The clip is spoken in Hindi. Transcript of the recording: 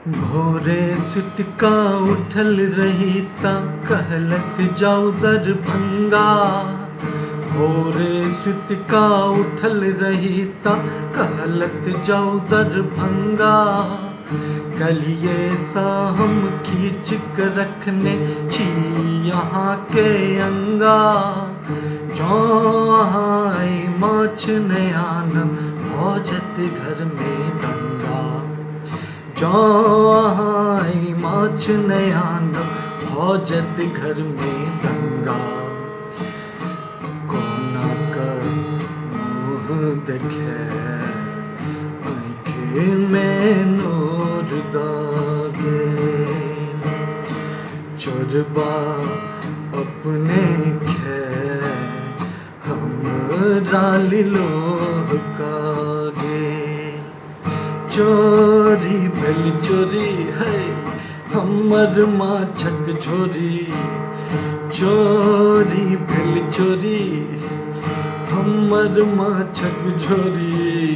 भोरे सुत का उठल रही ता कहलत जाऊ दरभंगा। भोरे सुत का उठल रही ता कहलत जाऊ दरभंगा। कलिए सा हम खींच कर रखने छी यहाँ के अंगा। जो आई माछ नयानम भौजत घर में दंगा। जो आई माछ नयानम भौजत घर में दंगा। कोना का मुँह देखे आँखें में नूर दागे। चोरबा अपने खे हमरा लिलोह कागे। चोरी भेल चोरी है हमर माछक झोरी। चोरी भेल चोरी हमर माछक झोरी।